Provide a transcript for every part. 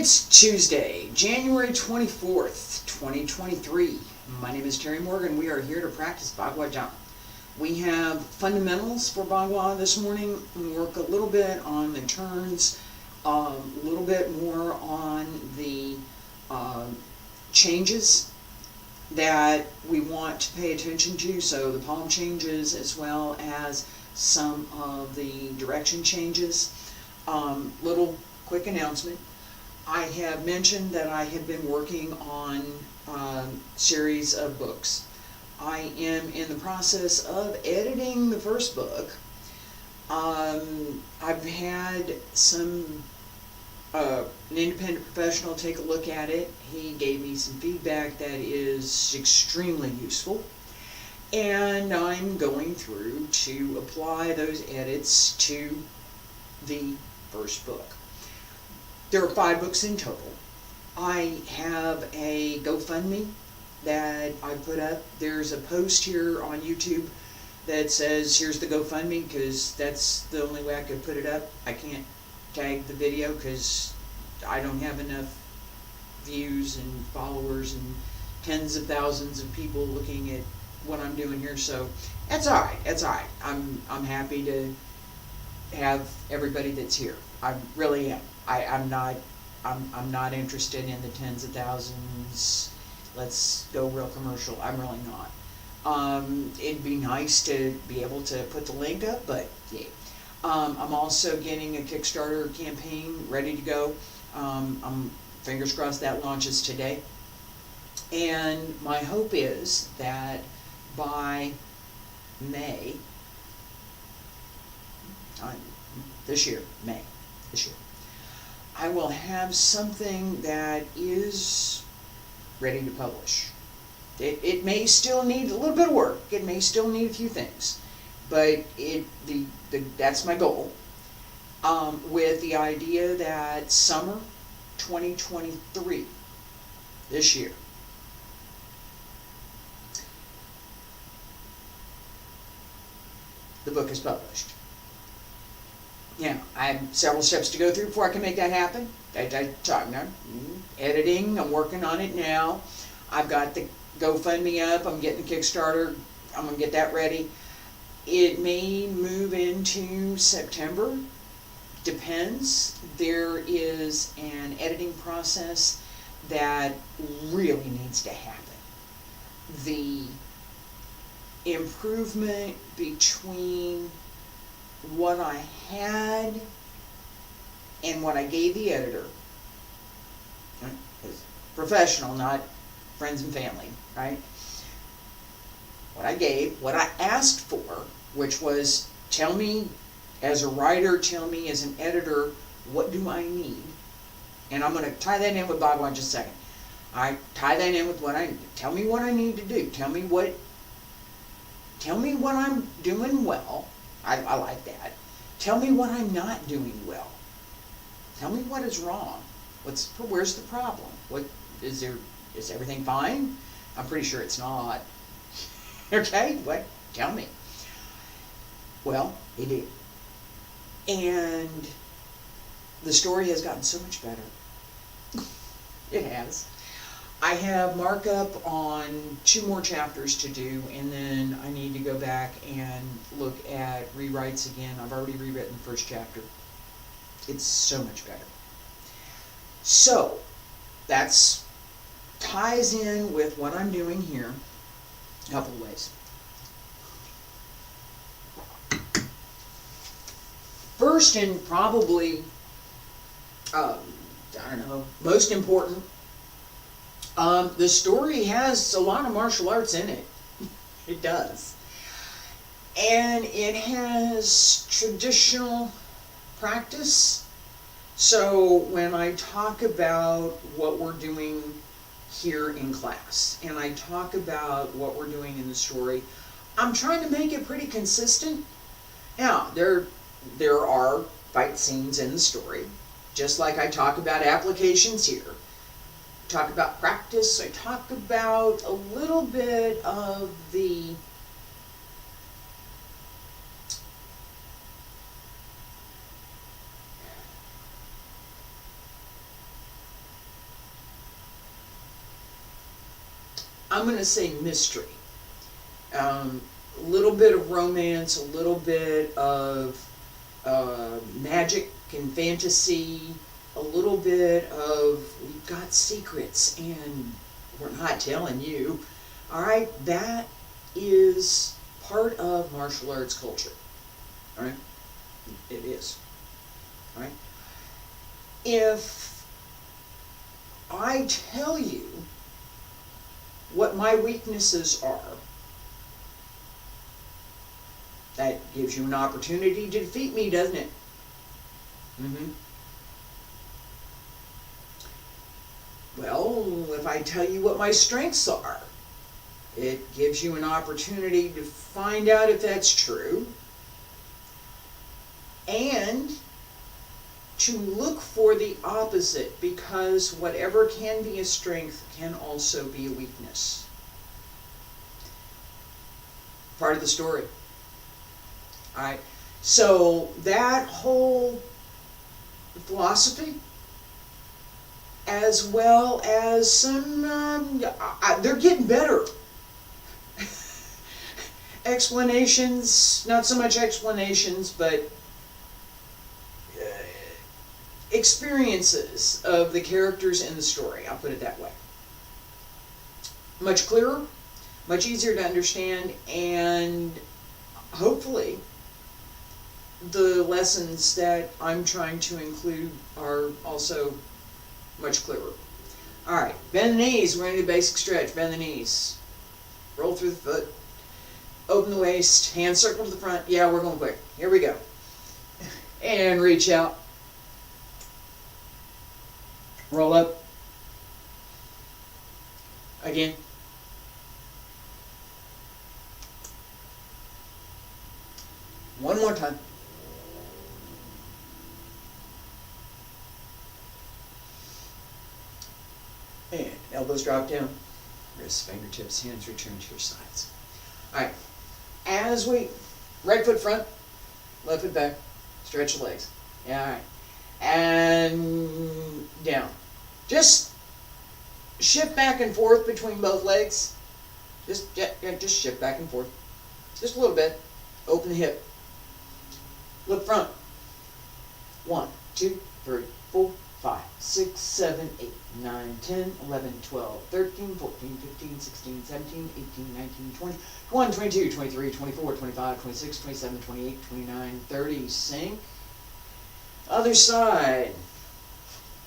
It's Tuesday, January 24th, 2023. My name is Terry Morgan. We are here to practice Bagua. We have fundamentals for Bagua this morning. We work a little bit on the turns, a little bit more on the changes that we want to pay attention to, so the palm changes as well as some of the direction changes. Little quick announcement. I have mentioned that I have been working on a series of books. I am in the process of editing the first book. I've had an independent professional take a look at it. He gave me some feedback that is extremely useful, and I'm going through to apply those edits to the first book. There are 5 books in total. I have a GoFundMe that I put up. There's a post here on YouTube that says here's the GoFundMe, because that's the only way I could put it up. I can't tag the video because I don't have enough views and followers and tens of thousands of people looking at what I'm doing here, so that's alright, that's alright. I'm happy to have everybody that's here. I really am. I'm not interested in the tens of thousands. Let's go real commercial. I'm really not. It'd be nice to be able to put the link up, but yeah. I'm also getting a Kickstarter campaign ready to go. I'm fingers crossed that launches today. And my hope is that by May, this year, I will have something that is ready to publish. It may still need a little bit of work. It may still need a few things, but that's my goal. With the idea that summer 2023, this year, the book is published. Yeah, I have several steps to go through before I can make that happen. Editing, I'm working on it now. I've got the GoFundMe up, I'm getting the Kickstarter, I'm going to get that ready. It may move into September, depends. There is an editing process that really needs to happen. The improvement between what I had and what I gave the editor, professional, not friends and family, right? What I gave, what I asked for, which was tell me as a writer, tell me as an editor, what do I need? And I'm going to tie that in with Bagua in just a second. I tie that in with what I need. Tell me what I need to do. Tell me what I'm doing well. I like that. Tell me what I'm not doing well. Tell me what is wrong. Where's the problem? Is everything fine? I'm pretty sure it's not. Okay, what? Tell me. Well, he did. And the story has gotten so much better. It has. I have markup on 2 more chapters to do, and then I need to go back and look at rewrites again. I've already rewritten the first chapter. It's so much better. So, that's ties in with what I'm doing here a couple of ways. First, and probably, most important, the story has a lot of martial arts in it. It does. And it has traditional practice. So when I talk about what we're doing here in class, and I talk about what we're doing in the story, I'm trying to make it pretty consistent. Now, there are fight scenes in the story, just like I talk about applications here. Talk about practice. I talk about a little bit of the I'm going to say mystery. A little bit of romance, a little bit of magic and fantasy, a little bit of we've got secrets and we're not telling you. All right, that is part of martial arts culture. All right, it is. All right, if I tell you what my weaknesses are, that gives you an opportunity to defeat me, doesn't it? Well, if I tell you what my strengths are, it gives you an opportunity to find out if that's true and to look for the opposite, because whatever can be a strength can also be a weakness. Part of the story. All right. So that whole philosophy, as well as some, they're getting better. Explanations, not so much explanations, but experiences of the characters in the story, I'll put it that way. Much clearer, much easier to understand, and hopefully the lessons that I'm trying to include are also much clearer. Alright, bend the knees. We're going to do basic stretch. Bend the knees. Roll through the foot. Open the waist. Hand circle to the front. Yeah, we're going quick. Here we go. And reach out. Roll up. Again. One more time. And elbows drop down. Wrists, fingertips, hands return to your sides. Alright. As we, right foot front, left foot back. Stretch the legs. Yeah, alright. And down. Just shift back and forth between both legs. Just shift back and forth. Just a little bit. Open the hip. Look front. 1, 2, 3, 4, 5, 6, 7, 8, 9, 10, 11, 12, 13, 14, 15, 16, 17, 18, 19, 20, 21, 22, 23, 24, 25, 26, 27, 28, 29, 30. Sink. Other side.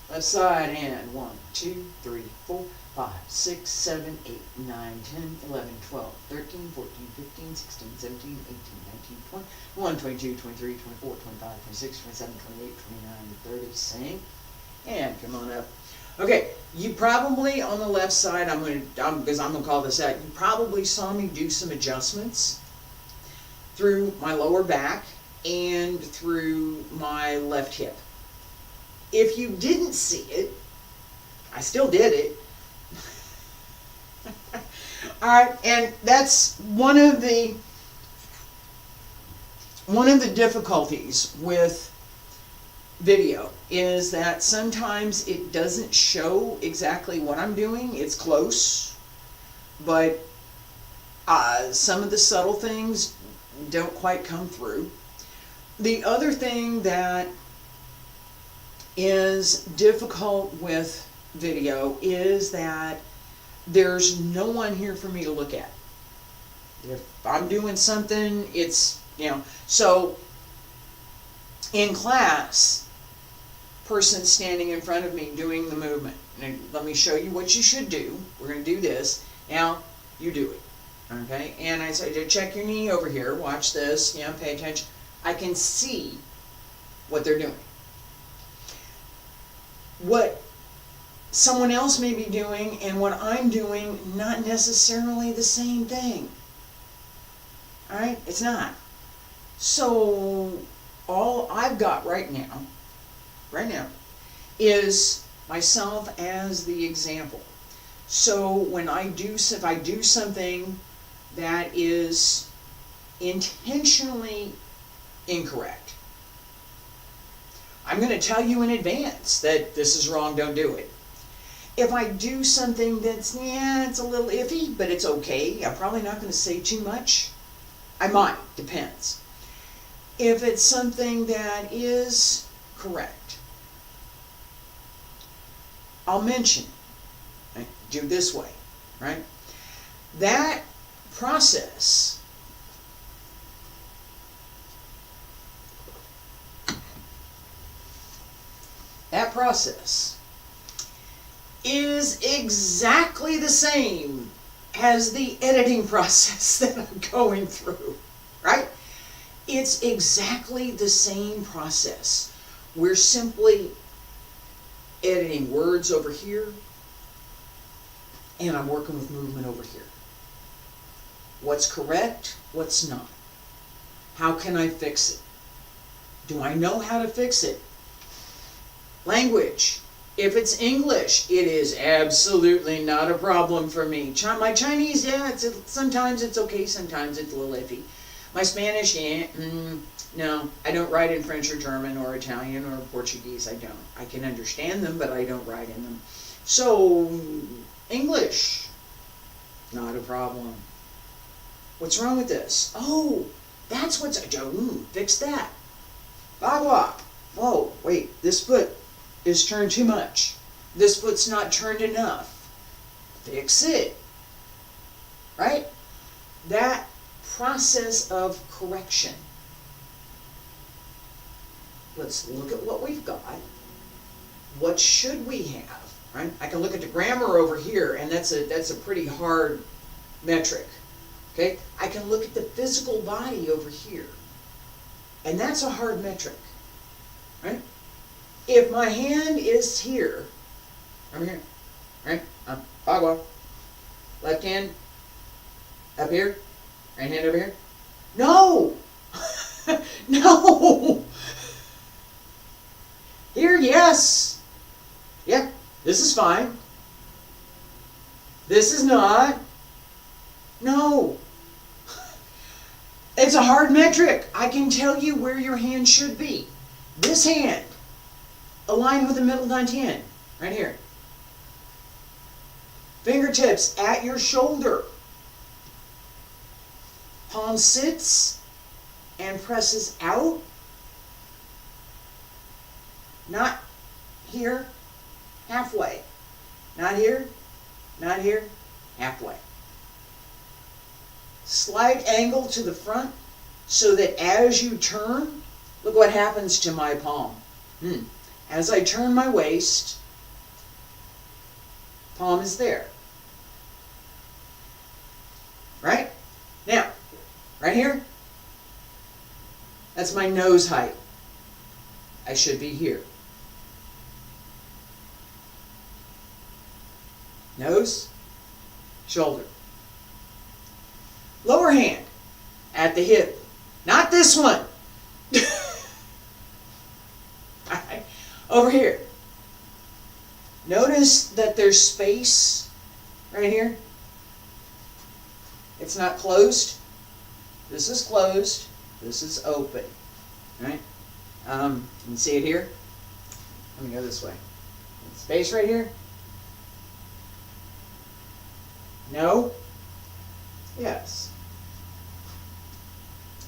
Left side and 1, 2, 3, 4, 5, 6, 7, 8, 9, 10, 11, 12, 13, 14, 15, 16, 17, 18, 19, 20, 21, 22, 23, 24, 25, 26, 27, 28, 29, 30. Sink. And come on up. Okay, you probably on the left side, because I'm going to call this out, you probably saw me do some adjustments through my lower back and through my left hip. If you didn't see it, I still did it. Alright, and that's one of the difficulties with video, is that sometimes it doesn't show exactly what I'm doing. It's close, but some of the subtle things don't quite come through. The other thing that is difficult with video is that there's no one here for me to look at. If I'm doing something, it's, so in class, person standing in front of me doing the movement. And let me show you what you should do. We're going to do this. Now, you do it. Okay? And I say, check your knee over here. Watch this. Pay attention. I can see what they're doing. What someone else may be doing and what I'm doing, not necessarily the same thing. Alright? It's not. So, all I've got right now, is myself as the example. So when if I do something that is intentionally incorrect, I'm going to tell you in advance that this is wrong, don't do it. If I do something that's, it's a little iffy, but it's okay, I'm probably not going to say too much. I might, depends. If it's something that is correct, I'll mention, right? Do this way, right? That process is exactly the same as the editing process that I'm going through, right? It's exactly the same process. We're simply editing words over here, and I'm working with movement over here. What's correct? What's not? How can I fix it? Do I know how to fix it? Language. If it's English, it is absolutely not a problem for me. My Chinese, sometimes it's okay, sometimes it's a little iffy. My Spanish, no, I don't write in French or German or Italian or Portuguese, I don't. I can understand them, but I don't write in them. So, English, not a problem. What's wrong with this? Oh, that's what's, fix that. Bagua. Whoa, wait, this foot is turned too much. This foot's not turned enough. Fix it. Right? That process of correction. Let's look at what we've got. What should we have? Right? I can look at the grammar over here, and that's a pretty hard metric. Okay? I can look at the physical body over here, and that's a hard metric. Right? If my hand is here, I'm here, right? Bagua. Left hand up here, right hand over here. No! No! Here, yes. Yeah, this is fine. This is not. No. It's a hard metric. I can tell you where your hand should be. This hand, aligned with the middle dantian, right here. Fingertips at your shoulder. Palm sits and presses out. Not here, halfway. Not here, not here, halfway. Slight angle to the front so that as you turn, look what happens to my palm. As I turn my waist, palm is there. Right? Now, right here, that's my nose height. I should be here. Nose, shoulder. Lower hand at the hip. Not this one. Over here. Notice that there's space right here. It's not closed. This is closed. This is open. Right? You can see it here. Let me go this way. Space right here. No. Yes.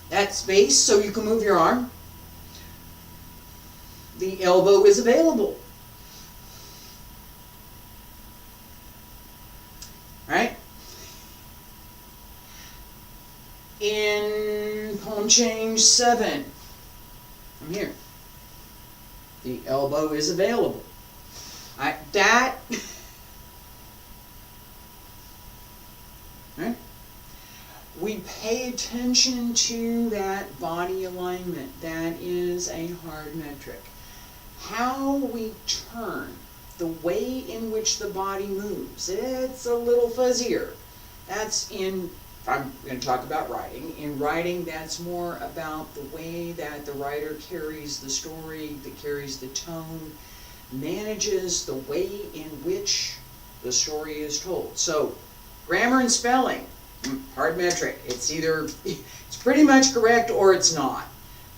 That space so you can move your arm. The elbow is available. Right? In palm change 7, I'm here. The elbow is available. That right? We pay attention to that body alignment. That is a hard metric. How we turn, the way in which the body moves, it's a little fuzzier. That's in, if I'm going to talk about writing, in writing that's more about the way that the writer carries the story, that carries the tone, manages the way in which the story is told. So, grammar and spelling, hard metric. It's either, it's pretty much correct or it's not.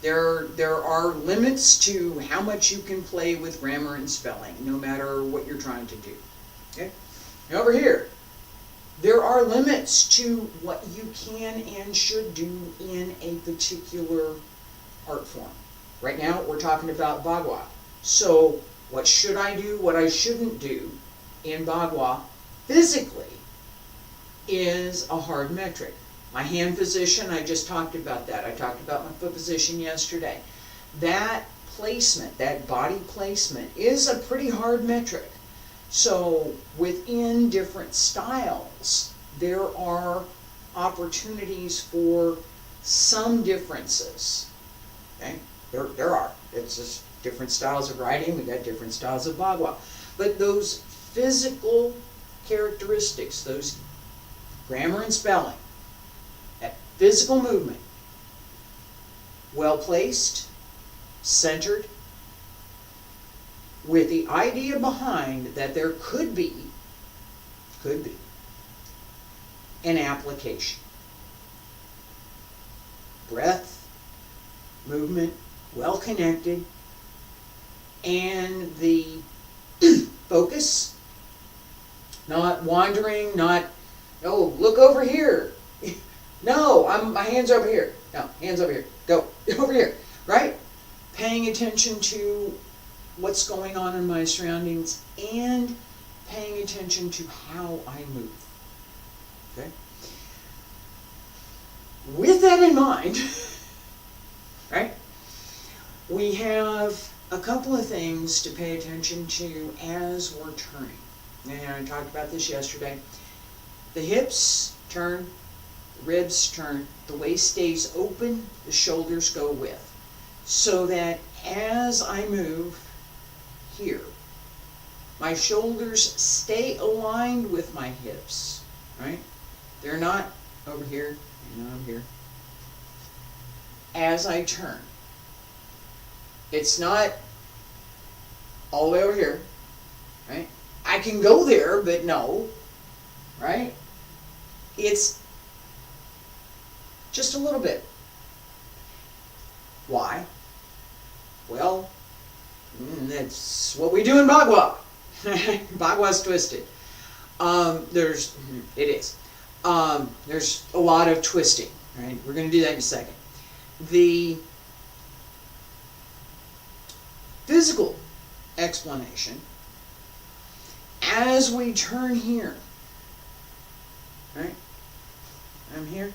There are limits to how much you can play with grammar and spelling, no matter what you're trying to do. Okay? Now over here, there are limits to what you can and should do in a particular art form. Right now, we're talking about Bagua. So, what should I do, what I shouldn't do in Bagua physically is a hard metric. My hand position, I just talked about that. I talked about my foot position yesterday. That placement, that body placement, is a pretty hard metric. So within different styles, there are opportunities for some differences. Okay? There are. It's just different styles of writing. We've got different styles of Bagua. But those physical characteristics, those grammar and spelling, that physical movement, well placed, centered, with the idea behind that there could be an application. Breath, movement, well connected, and the focus, not wandering, not, oh, look over here. No, my hand's over here. No, hands over here. Go, over here, right? Paying attention to what's going on in my surroundings and paying attention to how I move. Okay? With that in mind, right, we have a couple of things to pay attention to as we're turning. And I talked about this yesterday. The hips turn, the ribs turn, the waist stays open, the shoulders go with. So that as I move here, my shoulders stay aligned with my hips, right? They're not over here, and not over here. As I turn, it's not all the way over here, right? I can go there, but no, right? It's just a little bit. Why? Well, that's what we do in Bagua. Bagua's twisted. There's a lot of twisting, right? We're going to do that in a second. The physical explanation, as we turn here, right? I'm here,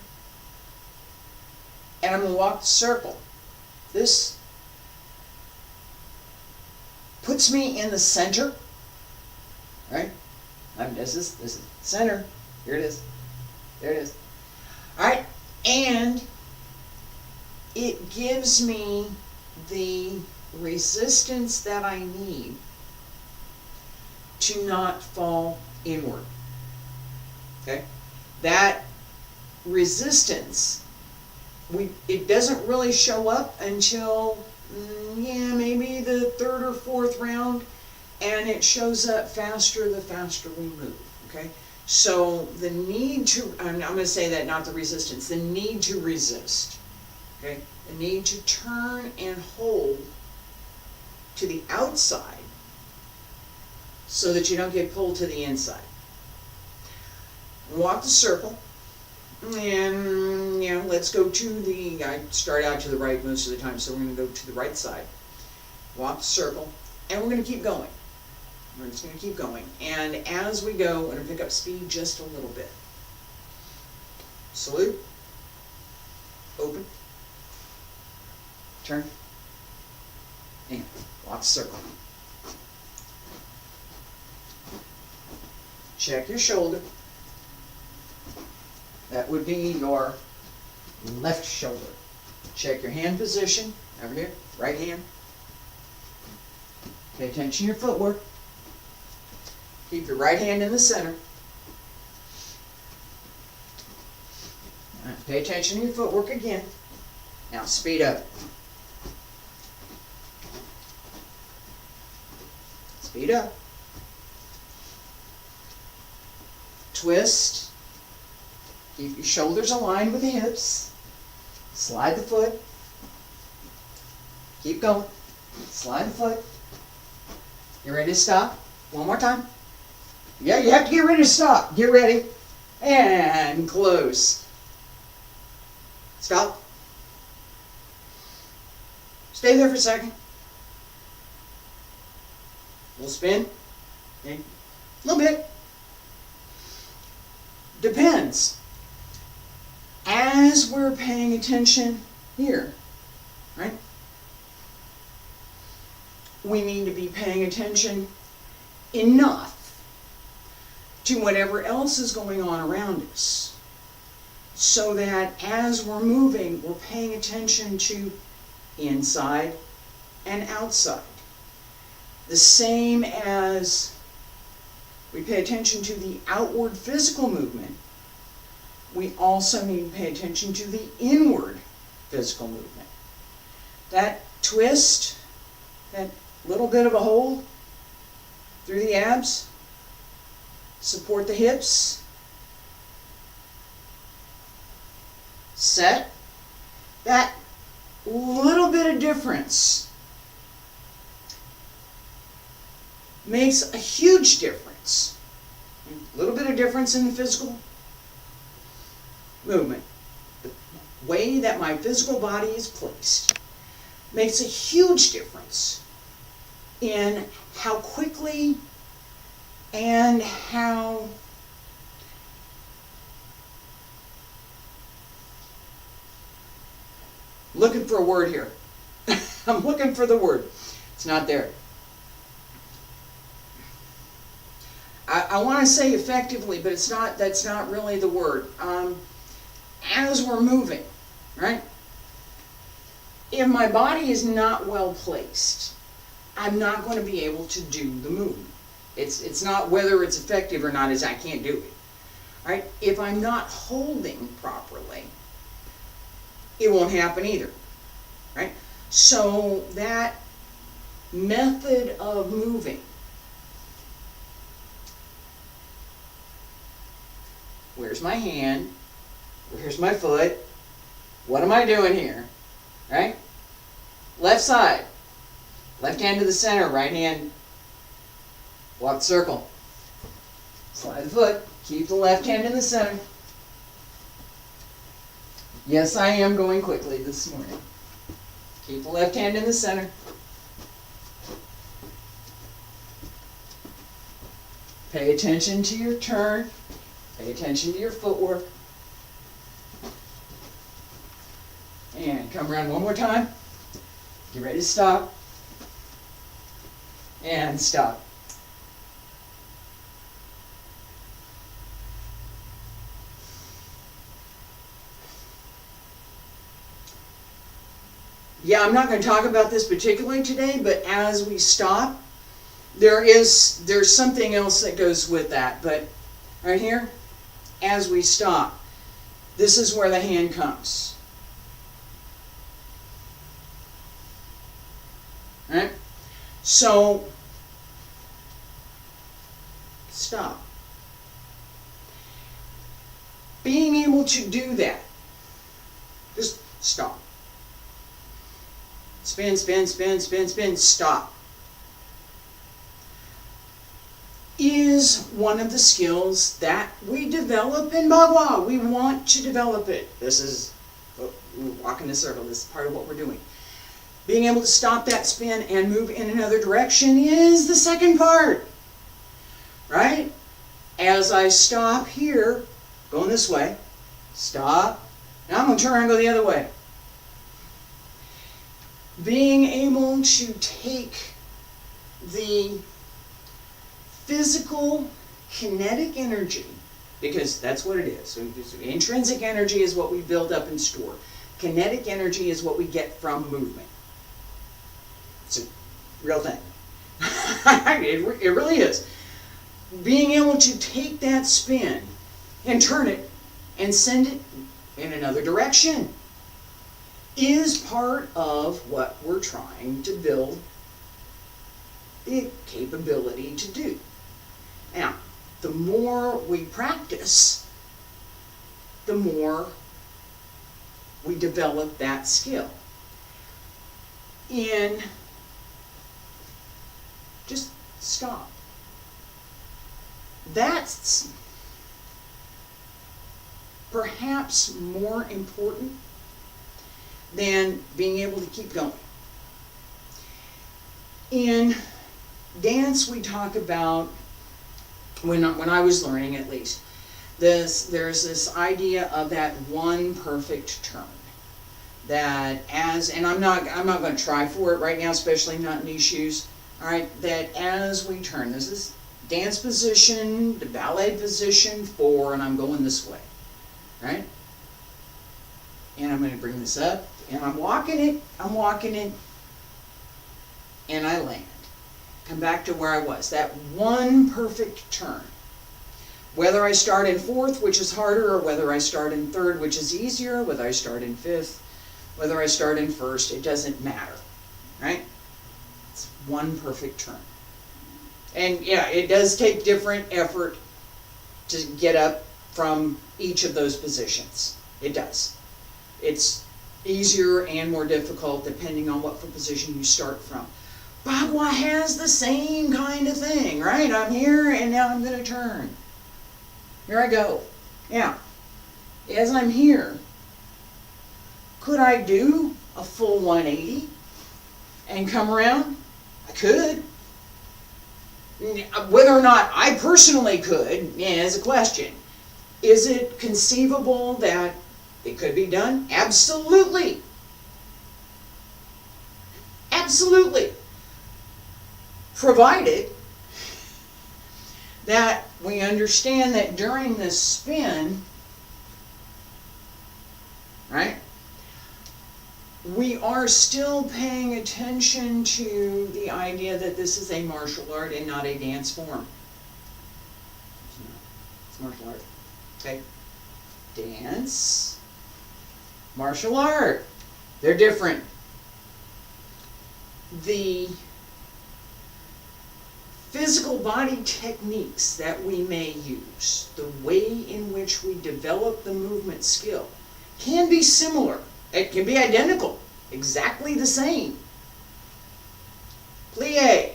and I'm going to walk the circle. This puts me in the center, right? This is center. Here it is. There it is. All right, and it gives me the resistance that I need to not fall inward. Okay, that resistance, it doesn't really show up until maybe the third or fourth round, and it shows up faster the faster we move. Okay, so the need to, I'm going to say that, not the resistance, the need to resist. Okay, the need to turn and hold to the outside so that you don't get pulled to the inside. Walk the circle, and let's go to the, I start out to the right most of the time, so we're going to go to the right side. Walk the circle, and we're going to keep going. We're just going to keep going, and as we go, we're going to pick up speed just a little bit. Salute, open, turn, and walk the circle. Check your shoulder. That would be your left shoulder. Check your hand position, over here, right hand. Pay attention to your footwork. Keep your right hand in the center. All right, pay attention to your footwork again. Now speed up. Speed up. Twist. Keep your shoulders aligned with the hips. Slide the foot. Keep going. Slide the foot. You ready to stop? One more time. Yeah, you have to get ready to stop. Get ready. And close. Stop. Stay there for a second. We'll spin. A little bit. Depends. As we're paying attention here, right? We need to be paying attention enough to whatever else is going on around us, so that as we're moving, we're paying attention to inside and outside. The same as we pay attention to the outward physical movement, we also need to pay attention to the inward physical movement. That twist, that little bit of a hold through the abs, support the hips, set. That little bit of difference makes a huge difference. A little bit of difference in the physical movement. The way that my physical body is placed makes a huge difference in how quickly and how looking for a word here. I'm looking for the word. It's not there. I want to say effectively, but it's not. That's not really the word. As we're moving, right? If my body is not well placed, I'm not going to be able to do the movement. It's not whether it's effective or not, is I can't do it. Right? If I'm not holding properly, it won't happen either. Right? So that method of moving, where's my hand? Where's my foot? What am I doing here? Right? Left side. Left hand to the center, right hand. Walk the circle. Slide the foot. Keep the left hand in the center. Yes, I am going quickly this morning. Keep the left hand in the center. Pay attention to your turn. Pay attention to your footwork. And come around one more time. Get ready to stop. And stop. Yeah, I'm not going to talk about this particularly today, but as we stop, there's something else that goes with that. But right here, as we stop, this is where the hand comes. Right? So, stop. Being able to do that, just stop. Spin, spin, spin, spin, spin, stop. Is one of the skills that we develop in Bagua. We want to develop it. This is, walk in a circle, this is part of what we're doing. Being able to stop that spin and move in another direction is the second part. Right? As I stop here, going this way, stop. Now I'm going to turn around and go the other way. Being able to take the physical kinetic energy, because that's what it is. So intrinsic energy is what we build up and store. Kinetic energy is what we get from movement. It's a real thing. It really is. Being able to take that spin and turn it and send it in another direction is part of what we're trying to build the capability to do. Now, the more we practice, the more we develop that skill. Just stop. That's perhaps more important than being able to keep going. In dance, we talk about, when I was learning at least, there's this idea of that one perfect turn. That and I'm not going to try for it right now, especially not in these shoes. All right, that as we turn, this is dance position, the ballet position 4, and I'm going this way, right? And I'm going to bring this up, and I'm walking it, and I land. Come back to where I was. That one perfect turn. Whether I start in 4th, which is harder, or whether I start in 3rd, which is easier, whether I start in 5th, whether I start in 1st, it doesn't matter, right? It's one perfect turn. And yeah, it does take different effort to get up from each of those positions. It does. It's easier and more difficult depending on what position you start from. Bagua has the same kind of thing, right? I'm here and now I'm going to turn. Here I go. Yeah. As I'm here, could I do a full 180 and come around? I could. Whether or not I personally could, yeah, is a question. Is it conceivable that it could be done? Absolutely. Absolutely. Provided that we understand that during this spin, right, we are still paying attention to the idea that this is a martial art and not a dance form. It's martial art. Okay? Dance, martial art. They're different. The physical body techniques that we may use, the way in which we develop the movement skill, can be similar. It can be identical, exactly the same. Plie.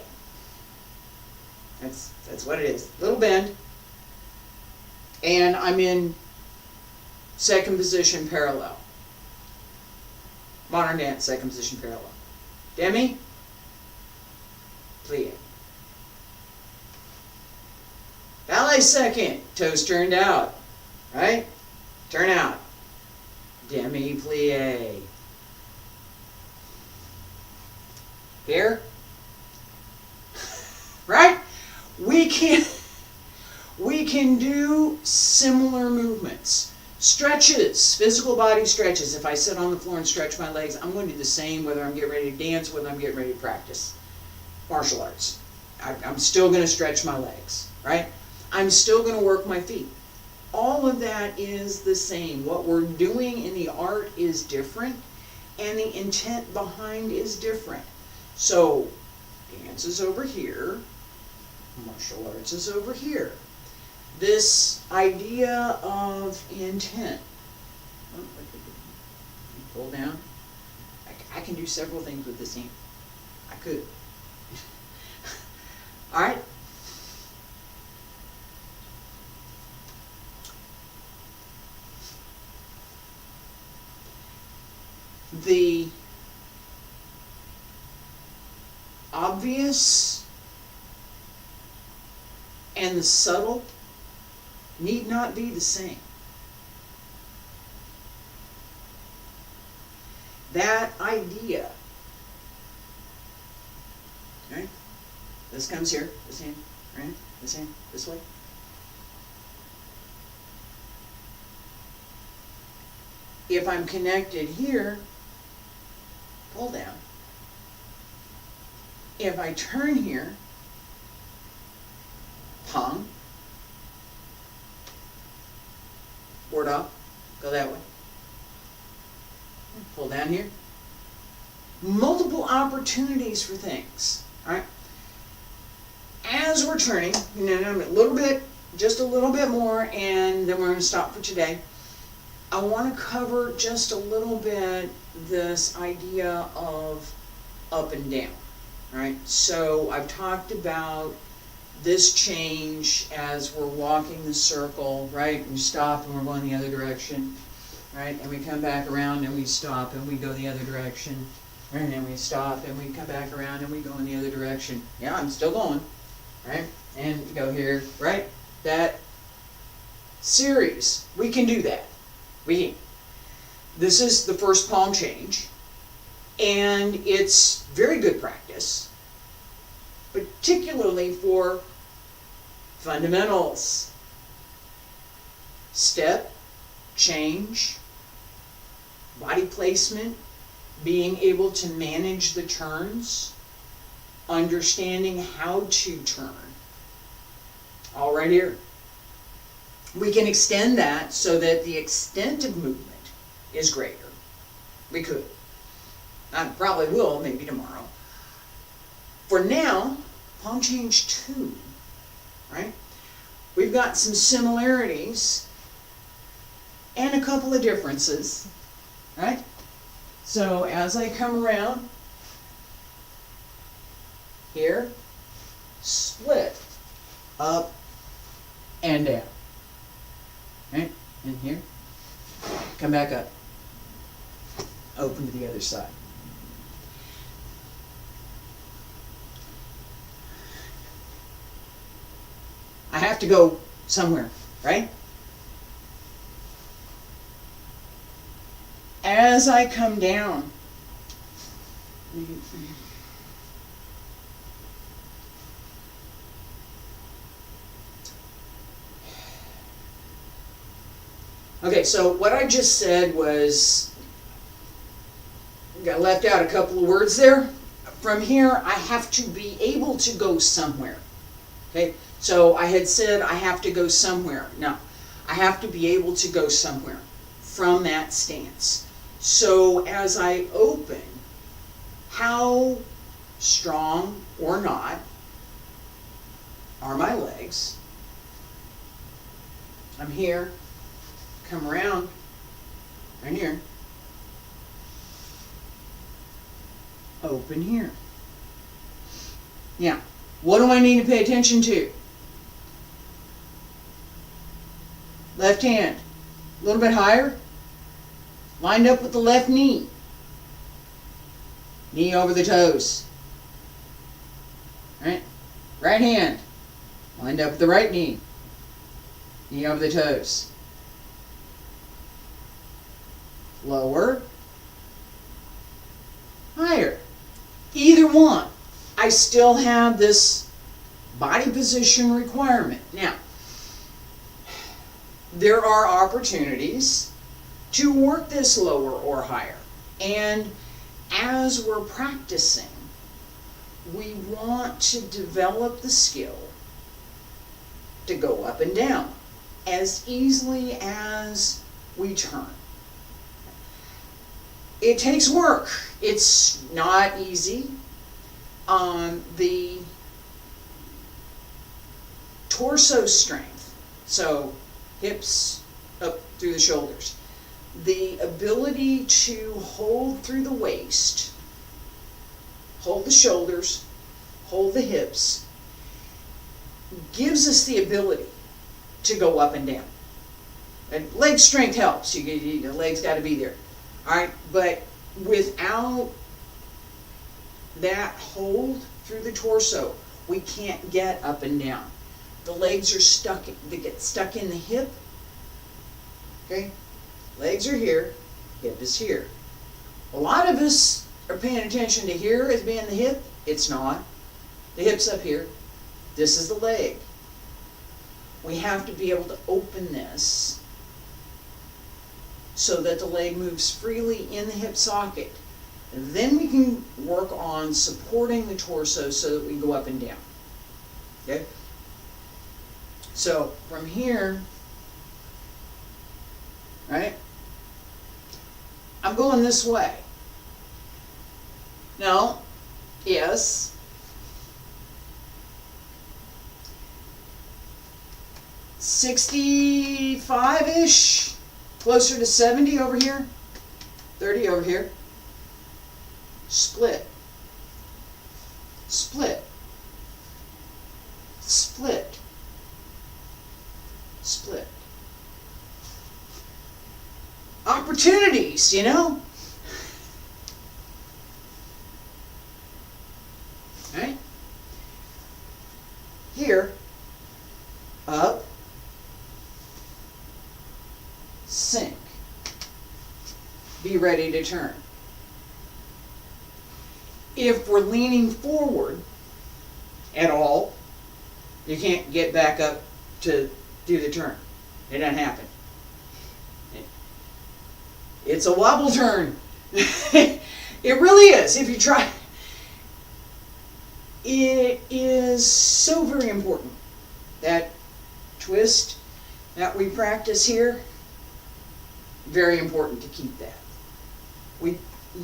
That's what it is. Little bend. And I'm in second position parallel. Modern dance, second position parallel. Demi. Plie. Ballet second, toes turned out, right? Turn out. Demi-plie. Here. Right? We can do similar movements. Stretches, physical body stretches. If I sit on the floor and stretch my legs, I'm going to do the same whether I'm getting ready to dance, whether I'm getting ready to practice martial arts. I'm still going to stretch my legs, right? I'm still going to work my feet. All of that is the same. What we're doing in the art is different, and the intent behind is different. So, dance is over here, martial arts is over here. This idea of intent. Oh, pull down. I can do several things with this hand. I could. All right. The obvious and the subtle need not be the same. That idea, right? This comes here, this hand, right? This hand, this way. If I'm connected here, pull down. If I turn here, pong, board off, go that way. Pull down here. Multiple opportunities for things, all right? As we're turning, a little bit, just a little bit more, and then we're going to stop for today. I want to cover just a little bit this idea of up and down, right? So I've talked about this change as we're walking the circle, right? We stop and we're going the other direction, right? And we come back around and we stop and we go the other direction, right? And then we stop and we come back around and we go in the other direction. Yeah, I'm still going, right? And go here, right? That series, we can do that. This is the first palm change, and it's very good practice, particularly for fundamentals. Step, change, body placement, being able to manage the turns, understanding how to turn. All right here. We can extend that so that the extent of movement is greater. We could. I probably will, maybe tomorrow. For now, palm change 2, right? We've got some similarities and a couple of differences, right? So as I come around here, split, up and down, right? And here, come back up, open to the other side. I have to go somewhere, right? As I come down, okay, so what I just said was, got left out a couple of words there. From here, I have to be able to go somewhere. Okay, so I had said I have to go somewhere. No, I have to be able to go somewhere from that stance. So as I open, how strong or not are my legs? I'm here, come around, right here, open here. Now, what do I need to pay attention to? Left hand, a little bit higher, lined up with the left knee. Knee over the toes. Right? Right hand, lined up with the right knee. Knee over the toes. Lower, higher. Either one. I still have this body position requirement. Now, there are opportunities to work this lower or higher. And as we're practicing, we want to develop the skill to go up and down as easily as we turn. It takes work. It's not easy. The torso strength, so hips up through the shoulders, the ability to hold through the waist, hold the shoulders, hold the hips, gives us the ability to go up and down. And leg strength helps. The legs got to be there. All right, but without that hold through the torso, we can't get up and down. The legs are stuck. They get stuck in the hip. Okay, legs are here, hip is here. A lot of us are paying attention to here as being the hip. It's not. The hip's up here. This is the leg. We have to be able to open this so that the leg moves freely in the hip socket. And then we can work on supporting the torso so that we go up and down. Okay? So from here, right, I'm going this way. Now, yes, $65-ish, closer to 70 over here, 30 over here. Split, split, split. Opportunities, you know? Right? Here, up, sink. Be ready to turn. If we're leaning forward at all, you can't get back up to do the turn. It doesn't happen. It's a wobble turn. It really is. If you try, it is so very important. That twist that we practice here, very important to keep that. We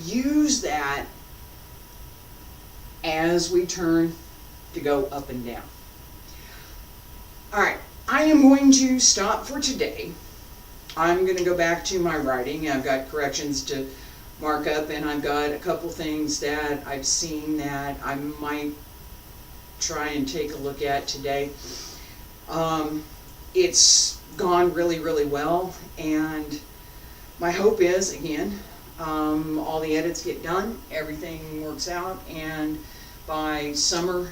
use that as we turn to go up and down. All right, I am going to stop for today. I'm going to go back to my writing. I've got corrections to mark up, and I've got a couple things that I've seen that I might try and take a look at today. It's gone really, really well, and my hope is, again, all the edits get done, everything works out, and by summer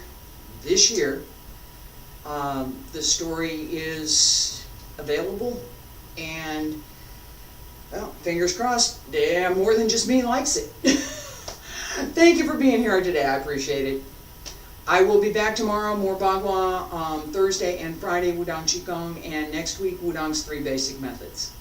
this year, the story is available, and, well, fingers crossed, yeah, more than just me likes it. Thank you for being here today. I appreciate it. I will be back tomorrow, more Bagua, Thursday and Friday, Wudang Qigong, and next week, Wudang's 3 basic methods.